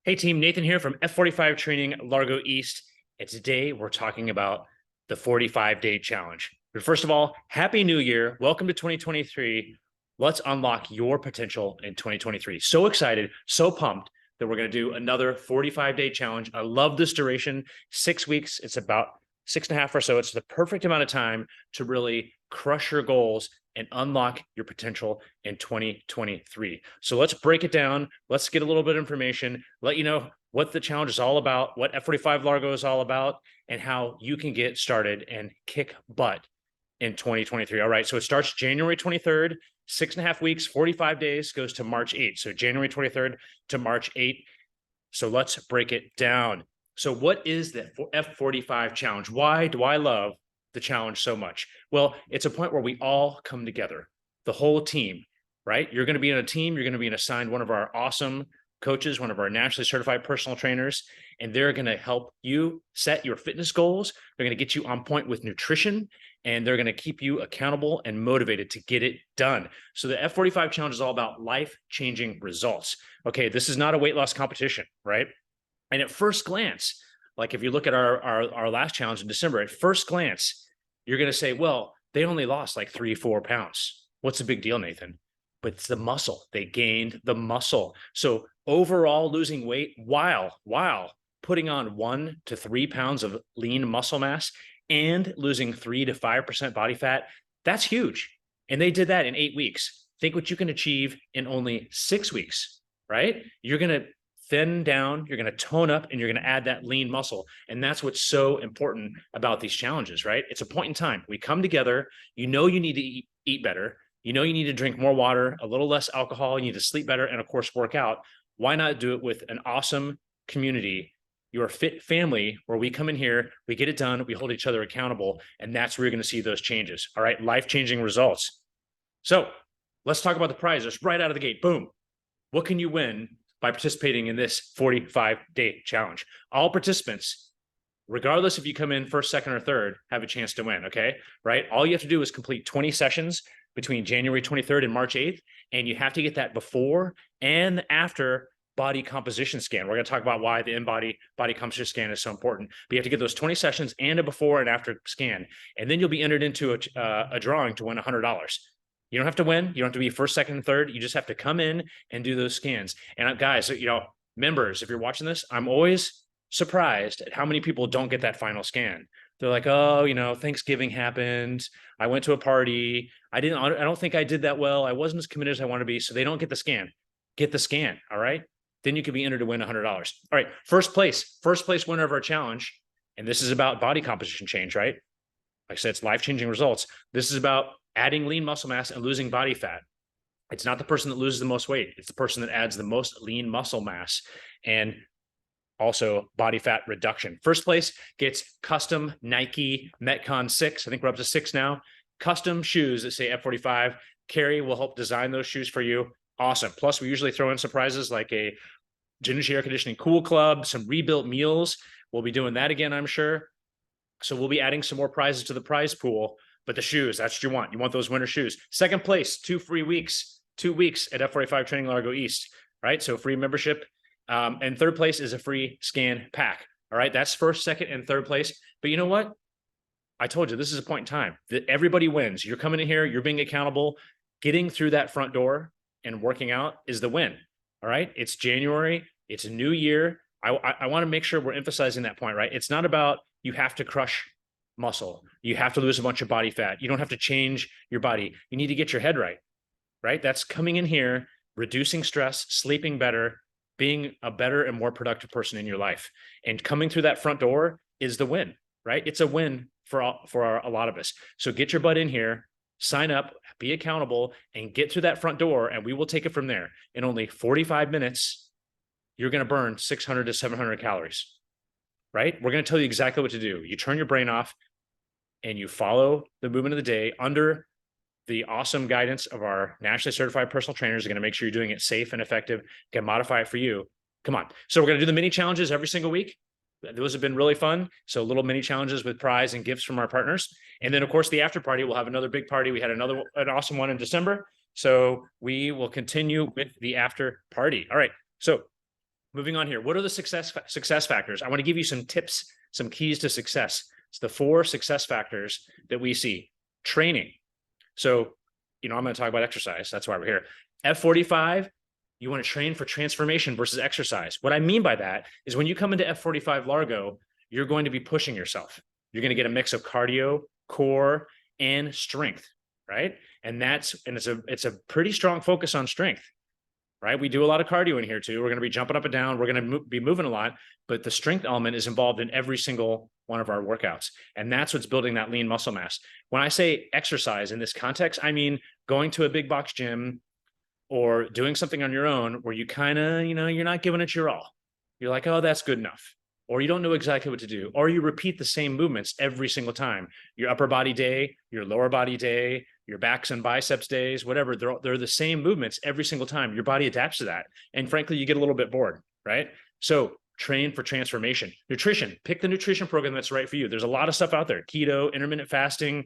Hey team, Nathan here from F45 Training Largo East. And today we're talking about the 45-day challenge. But first of all, Happy New Year. Welcome to 2023. Let's unlock your potential in 2023. So excited, so pumped that we're going to do another 45-day challenge. I love this duration, 6 weeks. It's about 6.5 or so. It's the perfect amount of time to really crush your goals and unlock your potential in 2023. So let's break it down. Let's get a little bit of information, let you know what the challenge is all about, what F45 Largo is all about, and how you can get started and kick butt in 2023. All right, so it starts January 23rd, 6.5 weeks, 45 days, goes to March 8th. So January 23rd to March 8th. So let's break it down. So what is the F45 challenge? Why do I love the challenge so much? Well, it's a point where we all come together, the whole team, right? You're going to be in a team. You're going to be assigned one of our awesome coaches, one of our nationally certified personal trainers, and they're going to help you set your fitness goals. They're going to get you on point with nutrition, and they're going to keep you accountable and motivated to get it done. So the F45 challenge is all about life-changing results. Okay, this is not a weight loss competition, right? And at first glance, like if you look at our last challenge in December, at first glance, you're going to say, well, they only lost like 3-4 pounds. What's the big deal, Nathan? But it's the muscle. They gained the muscle. So overall losing weight while putting on 1 to 3 pounds of lean muscle mass and losing 3 to 5% body fat, that's huge. And they did that in 8 weeks. Think what you can achieve in only 6 weeks, right? You're going to thin down, you're going to tone up, and you're going to add that lean muscle. And that's what's so important about these challenges, right? It's a point in time. We come together, you know you need to eat better, you know you need to drink more water, a little less alcohol, you need to sleep better, and of course, work out. Why not do it with an awesome community, your fit family, where we come in here, we get it done, we hold each other accountable, and that's where you're going to see those changes, all right? Life-changing results. So let's talk about the prizes right out of the gate. Boom. What can you win by participating in this 45-day challenge? All participants, regardless if you come in first, second, or third, have a chance to win, okay? Right? All you have to do is complete 20 sessions between January 23rd and March 8th, and you have to get that before and after body composition scan. We're going to talk about why the InBody body composition scan is so important. But you have to get those 20 sessions and a before and after scan, and then you'll be entered into a drawing to win $100. You don't have to win. You don't have to be first, second, and third. You just have to come in and do those scans. And guys, members, if you're watching this, I'm always surprised at how many people don't get that final scan. They're like, oh, Thanksgiving happened. I went to a party. I don't think I did that well. I wasn't as committed as I want to be. So they don't get the scan. Get the scan. All right. Then you could be entered to win $100. All right. First place winner of our challenge. And this is about body composition change, right? Like I said, it's life-changing results. This is about adding lean muscle mass and losing body fat. It's not the person that loses the most weight. It's the person that adds the most lean muscle mass and also body fat reduction. First place gets custom Nike Metcon 6. I think we're up to 6 now. Custom shoes that say F45. Carrie will help design those shoes for you. Awesome. Plus, we usually throw in surprises like a Energy Air Conditioning Cool Club, some rebuilt meals. We'll be doing that again, I'm sure. So we'll be adding some more prizes to the prize pool. But the shoes, that's what you want. You want those winter shoes. Second place, 2 free weeks, 2 weeks at F45 Training Largo East, right? So free membership. And third place is a free scan pack. All right. That's first, second, and third place. But you know what? I told you this is a point in time that everybody wins. You're coming in here, you're being accountable. Getting through that front door and working out is the win. All right. It's January. It's a new year. I want to make sure we're emphasizing that point, right? It's not about you have to crush muscle. You have to lose a bunch of body fat. You don't have to change your body. You need to get your head right, right? That's coming in here, reducing stress, sleeping better, being a better and more productive person in your life. And coming through that front door is the win, right? It's a win for a lot of us. So get your butt in here, sign up, be accountable, and get through that front door, and we will take it from there. In only 45 minutes, you're going to burn 600 to 700 calories. Right? We're going to tell you exactly what to do. You turn your brain off and you follow the movement of the day under the awesome guidance of our nationally certified personal trainers. Are going to make sure you're doing it safe and effective, can modify it for you. Come on. So we're going to do the mini challenges every single week. Those have been really fun. So little mini challenges with prize and gifts from our partners. And then of course the after party, we'll have another big party. We had an awesome one in December. So we will continue with the after party. All right. So moving on here. What are the success factors? I want to give you some tips, some keys to success. It's the 4 success factors that we see. Training. So, I'm going to talk about exercise. That's why we're here. F45, you want to train for transformation versus exercise. What I mean by that is when you come into F45 Largo, you're going to be pushing yourself. You're going to get a mix of cardio, core, and strength, right? And it's a pretty strong focus on strength, right? We do a lot of cardio in here too. We're going to be jumping up and down. We're going to be moving a lot, but the strength element is involved in every single one of our workouts. And that's what's building that lean muscle mass. When I say exercise in this context, I mean going to a big box gym or doing something on your own where you kind of, you're not giving it your all. You're like, oh, that's good enough. Or you don't know exactly what to do, or you repeat the same movements every single time. Your upper body day, your lower body day, your backs and biceps days, whatever, they're the same movements every single time. Your body adapts to that. And frankly, you get a little bit bored, right? So train for transformation. Nutrition, pick the nutrition program that's right for you. There's a lot of stuff out there, keto, intermittent fasting,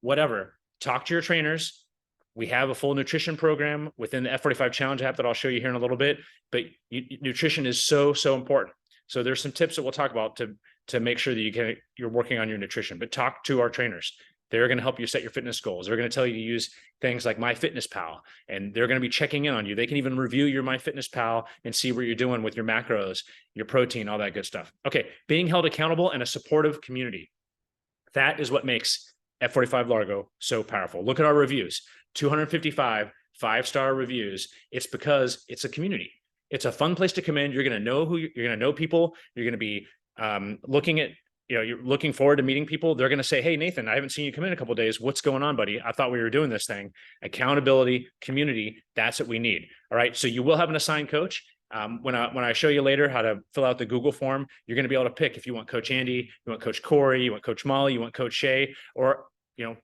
whatever. Talk to your trainers. We have a full nutrition program within the F45 Challenge app that I'll show you here in a little bit, but nutrition is so, so important. So there's some tips that we'll talk about to make sure that you're working on your nutrition, but talk to our trainers. They're going to help you set your fitness goals. They're going to tell you to use things like MyFitnessPal, and they're going to be checking in on you. They can even review your MyFitnessPal and see what you're doing with your macros, your protein, all that good stuff. Okay, being held accountable and a supportive community. That is what makes F45 Largo so powerful. Look at our reviews, 255 5-star reviews. It's because it's a community. It's a fun place to come in. You're going to know you're going to know people. You're going to be you're looking forward to meeting people. They're going to say, hey, Nathan, I haven't seen you come in a couple of days. What's going on, buddy? I thought we were doing this thing. Accountability, community, that's what we need. All right. So you will have an assigned coach. When I show you later how to fill out the Google form, you're going to be able to pick if you want Coach Andy, you want Coach Corey, you want Coach Molly, you want Coach Shay, or,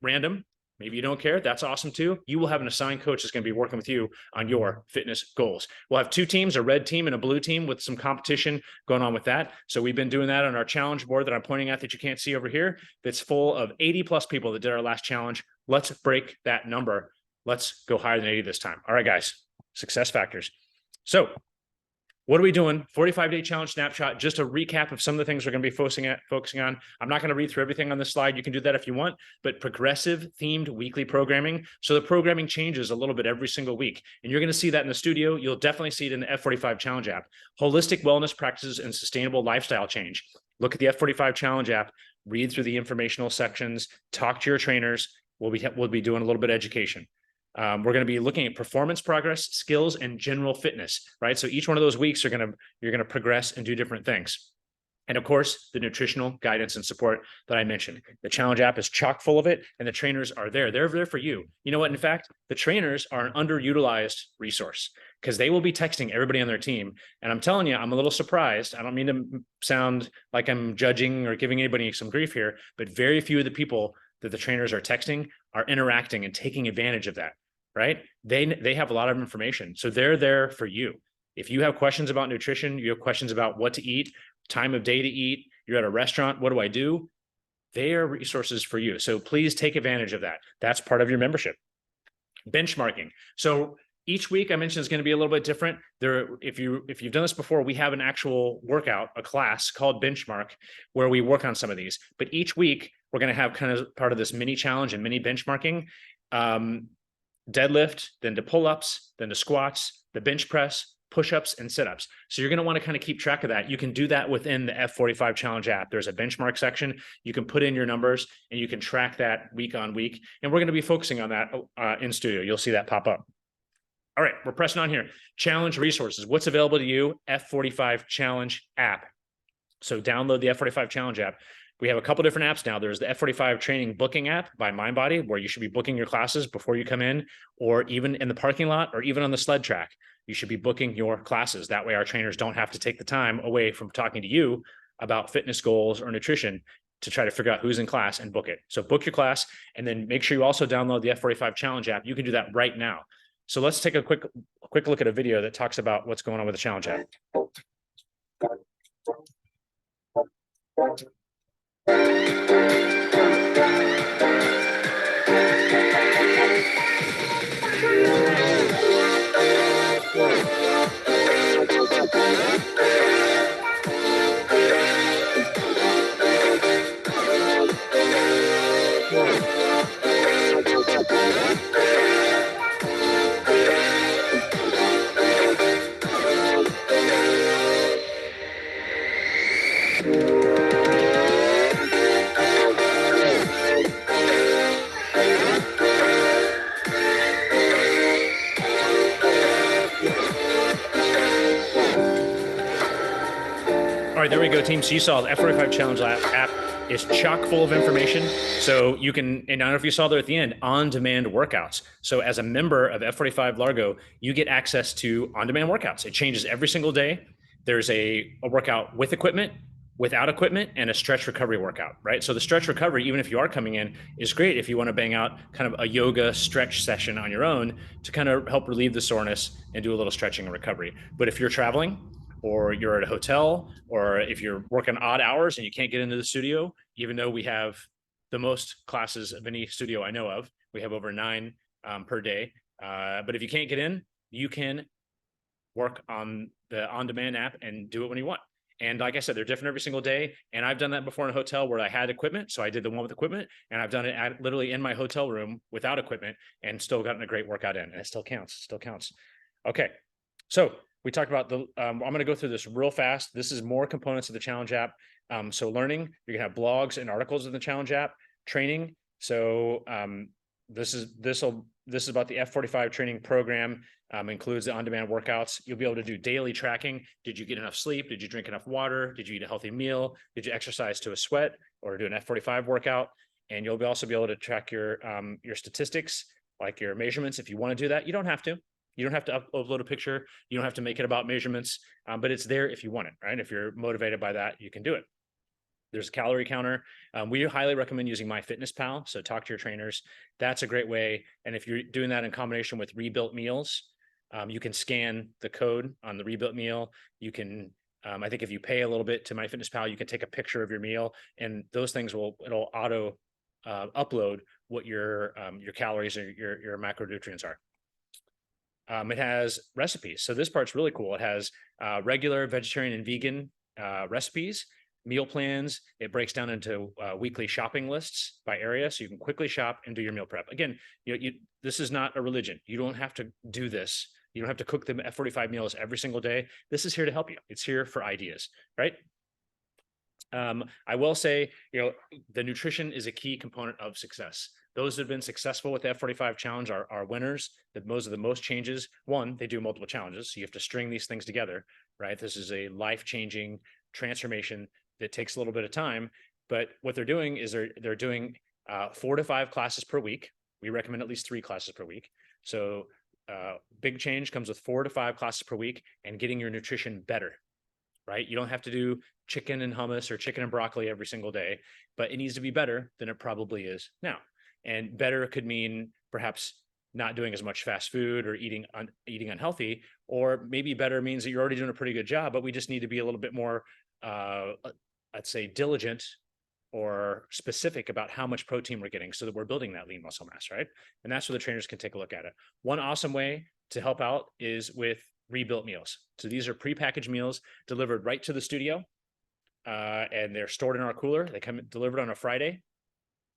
random. Maybe you don't care. That's awesome too. You will have an assigned coach that's going to be working with you on your fitness goals. We'll have 2 teams, a red team and a blue team, with some competition going on with that. So we've been doing that on our challenge board that I'm pointing at that you can't see over here. That's full of 80 plus people that did our last challenge. Let's break that number. Let's go higher than 80 this time. All right, guys, success factors. So what are we doing? 45-day challenge snapshot. Just a recap of some of the things we're going to be focusing on. I'm not going to read through everything on this slide. You can do that if you want, but progressive themed weekly programming. So the programming changes a little bit every single week. And you're going to see that in the studio. You'll definitely see it in the F45 Challenge app. Holistic wellness practices and sustainable lifestyle change. Look at the F45 Challenge app, read through the informational sections, talk to your trainers. We'll be doing a little bit of education. We're going to be looking at performance progress, skills, and general fitness, right? So each one of those weeks, you're going to progress and do different things. And of course, the nutritional guidance and support that I mentioned. The challenge app is chock full of it, and the trainers are there. They're there for you. You know what? In fact, the trainers are an underutilized resource because they will be texting everybody on their team. And I'm telling you, I'm a little surprised. I don't mean to sound like I'm judging or giving anybody some grief here, but very few of the people that the trainers are texting are interacting and taking advantage of that. Right? They have a lot of information. So they're there for you. If you have questions about nutrition, you have questions about what to eat, time of day to eat, you're at a restaurant, what do I do? They are resources for you. So please take advantage of that. That's part of your membership. Benchmarking. So each week I mentioned is going to be a little bit different. If you've done this before, we have an actual workout, a class called Benchmark, where we work on some of these. But each week we're going to have kind of part of this mini challenge and mini benchmarking. Deadlift, then to pull-ups, then to squats, the bench press, push-ups, and sit-ups. So you're going to want to kind of keep track of that. You can do that within the F45 Challenge app. There's a benchmark section. You can put in your numbers and you can track that week on week. And we're going to be focusing on that in studio. You'll see that pop up. All right, we're pressing on here. Challenge resources. What's available to you? F45 Challenge app. So download the F45 Challenge app. We have a couple different apps now. There's the F45 training booking app by InBody, where you should be booking your classes before you come in, or even in the parking lot, or even on the sled track. You should be booking your classes. That way our trainers don't have to take the time away from talking to you about fitness goals or nutrition to try to figure out who's in class and book it. So book your class, and then make sure you also download the F45 Challenge app. You can do that right now. So let's take a quick look at a video that talks about what's going on with the Challenge app. All right, there we go, team. So you saw the F45 Challenge app is chock full of information. So you can, and I don't know if you saw there at the end, on-demand workouts. So as a member of F45 Largo, you get access to on-demand workouts. It changes every single day. There's a workout with equipment, without equipment, and a stretch recovery workout, right? So the stretch recovery, even if you are coming in, is great if you want to bang out kind of a yoga stretch session on your own to kind of help relieve the soreness and do a little stretching and recovery. But if you're traveling, or you're at a hotel, or if you're working odd hours and you can't get into the studio, even though we have the most classes of any studio I know of, we have over 9 per day. But if you can't get in, you can work on the on-demand app and do it when you want. And like I said, they're different every single day. And I've done that before in a hotel where I had equipment. So I did the one with equipment, and I've done it literally in my hotel room without equipment and still gotten a great workout in. And it still counts, Okay. So we talked about I'm going to go through this real fast. This is more components of the challenge app. So learning, you're going to have blogs and articles in the challenge app. Training. So this is about the F45 training program. Includes the on-demand workouts. You'll be able to do daily tracking. Did you get enough sleep? Did you drink enough water? Did you eat a healthy meal? Did you exercise to a sweat or do an F45 workout? And you'll also be able to track your statistics, like your measurements. If you want to do that, you don't have to. You don't have to upload a picture. You don't have to make it about measurements, but it's there if you want it, right? If you're motivated by that, you can do it. There's a calorie counter. We highly recommend using MyFitnessPal. So talk to your trainers. That's a great way. And if you're doing that in combination with rebuilt meals, you can scan the code on the rebuilt meal. You can, I think if you pay a little bit to MyFitnessPal, you can take a picture of your meal, and those things it'll auto upload what your calories or your macronutrients are. It has recipes. So this part's really cool. It has regular vegetarian and vegan recipes, meal plans. It breaks down into weekly shopping lists by area, so you can quickly shop and do your meal prep. Again, this is not a religion. You don't have to do this. You don't have to cook the F45 meals every single day. This is here to help you. It's here for ideas, right? I will say, the nutrition is a key component of success. Those that have been successful with the F45 challenge are winners. Those are the most changes. One, they do multiple challenges, so you have to string these things together, right? This is a life-changing transformation that takes a little bit of time. But what they're doing is they're doing 4 to 5 classes per week. We recommend at least 3 classes per week. So big change comes with 4 to 5 classes per week and getting your nutrition better, right? You don't have to do chicken and hummus or chicken and broccoli every single day, but it needs to be better than it probably is now. And better could mean perhaps not doing as much fast food or eating unhealthy, or maybe better means that you're already doing a pretty good job, but we just need to be a little bit more, I'd say, diligent or specific about how much protein we're getting so that we're building that lean muscle mass, right? And that's where the trainers can take a look at it. One awesome way to help out is with rebuilt meals. So these are prepackaged meals delivered right to the studio, and they're stored in our cooler. They come delivered on a Friday,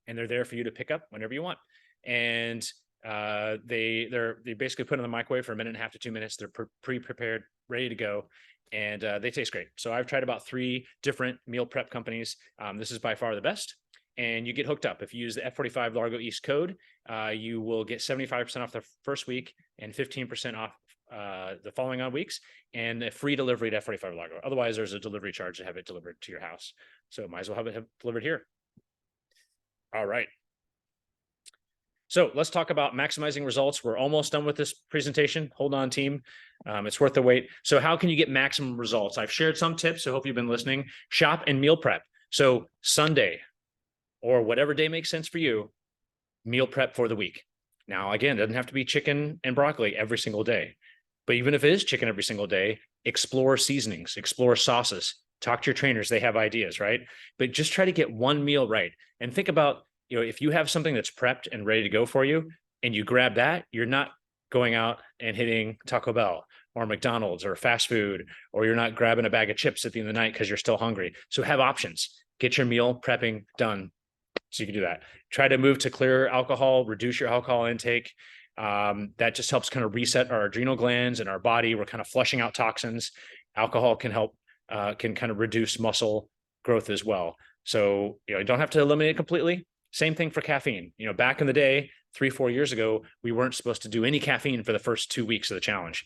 and they're there for you to pick up whenever you want. And they basically put in the microwave for 1.5 to 2 minutes. They're pre-prepared, ready to go, and they taste great. So I've tried about 3 different meal prep companies. This is by far the best, and you get hooked up. If you use the F45 Largo East code, you will get 75% off the first week and 15% off the following on weeks, and a free delivery to F45 Largo. Otherwise, there's a delivery charge to have it delivered to your house. So might as well have it delivered here. All right. So let's talk about maximizing results. We're almost done with this presentation. Hold on, team. It's worth the wait. So how can you get maximum results? I've shared some tips, so I hope you've been listening. Shop and meal prep. So Sunday or whatever day makes sense for you, meal prep for the week. Now, again, it doesn't have to be chicken and broccoli every single day. But even if it is chicken every single day, explore seasonings, explore sauces, talk to your trainers. They have ideas, right? But just try to get one meal right. And think about, if you have something that's prepped and ready to go for you and you grab that, you're not going out and hitting Taco Bell or McDonald's or fast food, or you're not grabbing a bag of chips at the end of the night because you're still hungry. So have options. Get your meal prepping done so you can do that. Try to move to clear alcohol, reduce your alcohol intake. That just helps kind of reset our adrenal glands and our body. We're kind of flushing out toxins. Alcohol can help, can kind of reduce muscle growth as well. So, you don't have to eliminate it completely. Same thing for caffeine. Back in the day, 3-4 years ago, we weren't supposed to do any caffeine for the first 2 weeks of the challenge.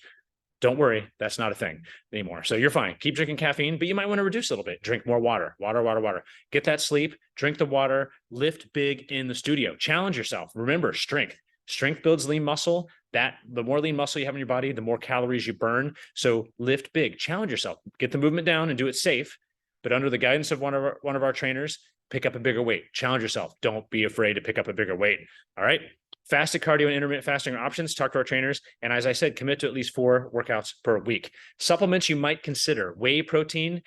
Don't worry, that's not a thing anymore. So you're fine. Keep drinking caffeine, but you might want to reduce a little bit. Drink more water, water, water, water. Get that sleep, drink the water, lift big in the studio. Challenge yourself. Remember, strength. Strength builds lean muscle. That the more lean muscle you have in your body, the more calories you burn. So lift big, challenge yourself. Get the movement down and do it safe, but under the guidance of one of our trainers, pick up a bigger weight. Challenge yourself. Don't be afraid to pick up a bigger weight. All right. Fasted cardio and intermittent fasting are options. Talk to our trainers. And as I said, commit to at least 4 workouts per week. Supplements you might consider: whey protein.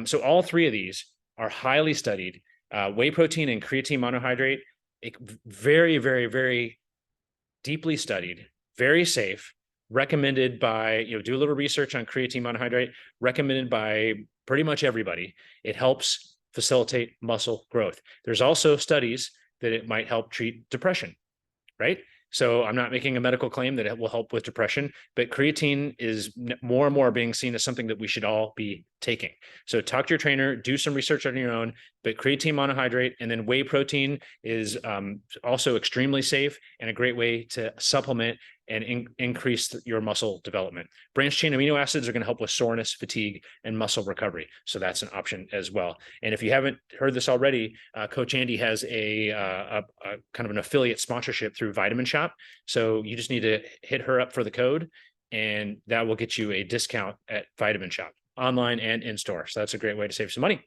So all 3 of these are highly studied. Whey protein and creatine monohydrate, very, very, very deeply studied, very safe, recommended by, do a little research on creatine monohydrate, recommended by pretty much everybody. It helps facilitate muscle growth. There's also studies that it might help treat depression. Right? So I'm not making a medical claim that it will help with depression, but creatine is more and more being seen as something that we should all be taking. So talk to your trainer, do some research on your own, but creatine monohydrate and then whey protein is also extremely safe and a great way to supplement and increase your muscle development. Branched chain amino acids are going to help with soreness, fatigue, and muscle recovery. So that's an option as well. And if you haven't heard this already, Coach Andy has a kind of an affiliate sponsorship through Vitamin Shop. So you just need to hit her up for the code, and that will get you a discount at Vitamin Shop, online and in store. So that's a great way to save some money.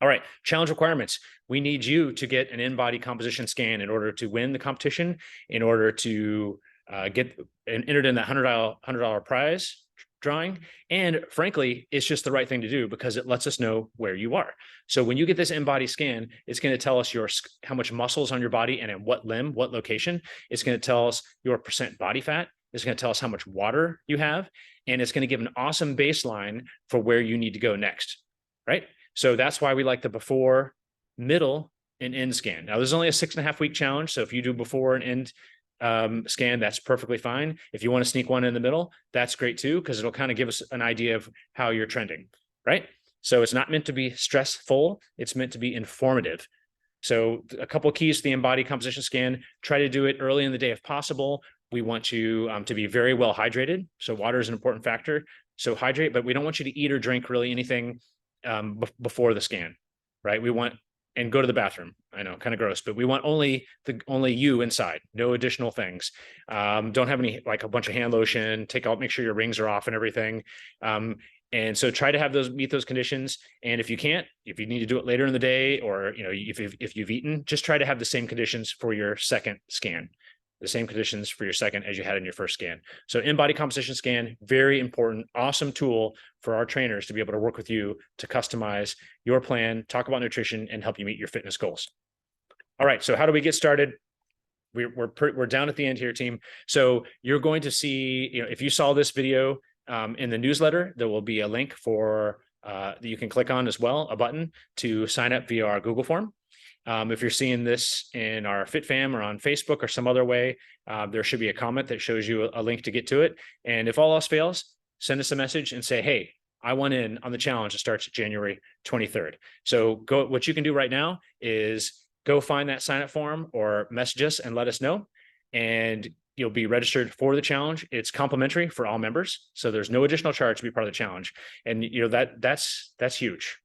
All right, challenge requirements. We need you to get an InBody composition scan in order to win the competition, in order to get entered in that $100 prize drawing. And frankly, it's just the right thing to do because it lets us know where you are. So when you get this InBody scan, it's going to tell us how much muscle is on your body and in what limb, what location. It's going to tell us your percent body fat. It's going to tell us how much water you have. And it's going to give an awesome baseline for where you need to go next, right? So that's why we like the before, middle, and end scan. Now, there's only a 6.5-week challenge. So if you do before and end scan, that's perfectly fine. If you want to sneak one in the middle, that's great too, because it'll kind of give us an idea of how you're trending, right? So it's not meant to be stressful. It's meant to be informative. So a couple of keys to the InBody composition scan: try to do it early in the day if possible. We want you to be very well hydrated. So water is an important factor. So hydrate, but we don't want you to eat or drink really anything before the scan, right? And go to the bathroom. I know, kind of gross, but we want only you inside, no additional things. Don't have any, like a bunch of hand lotion, make sure your rings are off and everything. And so try to meet those conditions. And if you need to do it later in the day, or, if you've eaten, just try to have the same conditions for your second scan, the same conditions for your second as you had in your first scan. So InBody composition scan, very important, awesome tool for our trainers to be able to work with you to customize your plan, talk about nutrition, and help you meet your fitness goals. All right, so how do we get started? We're down at the end here, team. So you're going to see, if you saw this video in the newsletter, there will be a link that you can click on as well, a button to sign up via our Google form. If you're seeing this in our FitFam or on Facebook or some other way, there should be a comment that shows you a link to get to it. And if all else fails, send us a message and say, hey, I want in on the challenge that starts January 23rd. So what you can do right now is go find that sign up form or message us and let us know. And you'll be registered for the challenge. It's complimentary for all members. So there's no additional charge to be part of the challenge. And that's huge.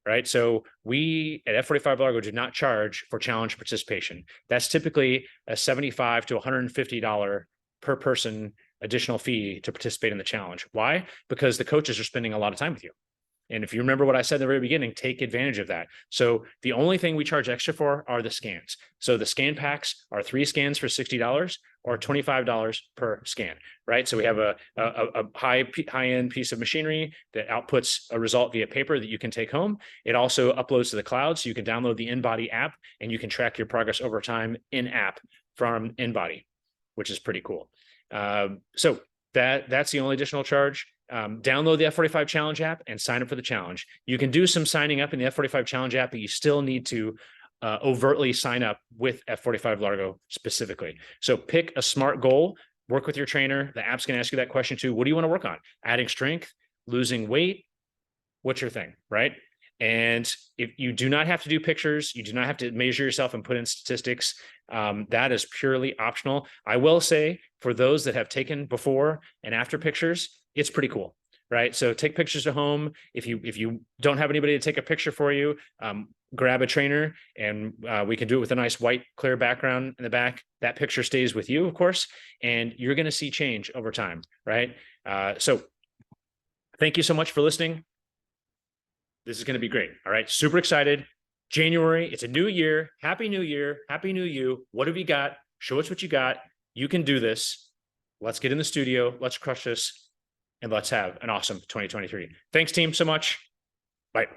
Right. So we at F45 Largo do not charge for challenge participation. That's typically a $75 to $150 per person additional fee to participate in the challenge. Why? Because the coaches are spending a lot of time with you. And if you remember what I said in the very beginning, take advantage of that. So the only thing we charge extra for are the scans. So the scan packs are 3 scans for $60 or $25 per scan, right? So we have a high-end piece of machinery that outputs a result via paper that you can take home. It also uploads to the cloud, so you can download the InBody app and you can track your progress over time in-app from InBody, which is pretty cool. So that's the only additional charge. Download the F45 Challenge app and sign up for the challenge. You can do some signing up in the F45 Challenge app, but you still need to overtly sign up with F45 Largo specifically. So pick a SMART goal, work with your trainer. The app's going to ask you that question too. What do you want to work on? Adding strength, losing weight? What's your thing, right? And if you do not have to do pictures, you do not have to measure yourself and put in statistics. That is purely optional. I will say, for those that have taken before and after pictures, it's pretty cool, right? So take pictures at home. If you don't have anybody to take a picture for you, grab a trainer, and we can do it with a nice white clear background in the back. That picture stays with you, of course, and you're going to see change over time, right? So thank you so much for listening. This is going to be great. All right. Super excited. January, it's a new year. Happy New Year. Happy New You. What have you got? Show us what you got. You can do this. Let's get in the studio. Let's crush this. And let's have an awesome 2023. Thanks, team, so much. Bye.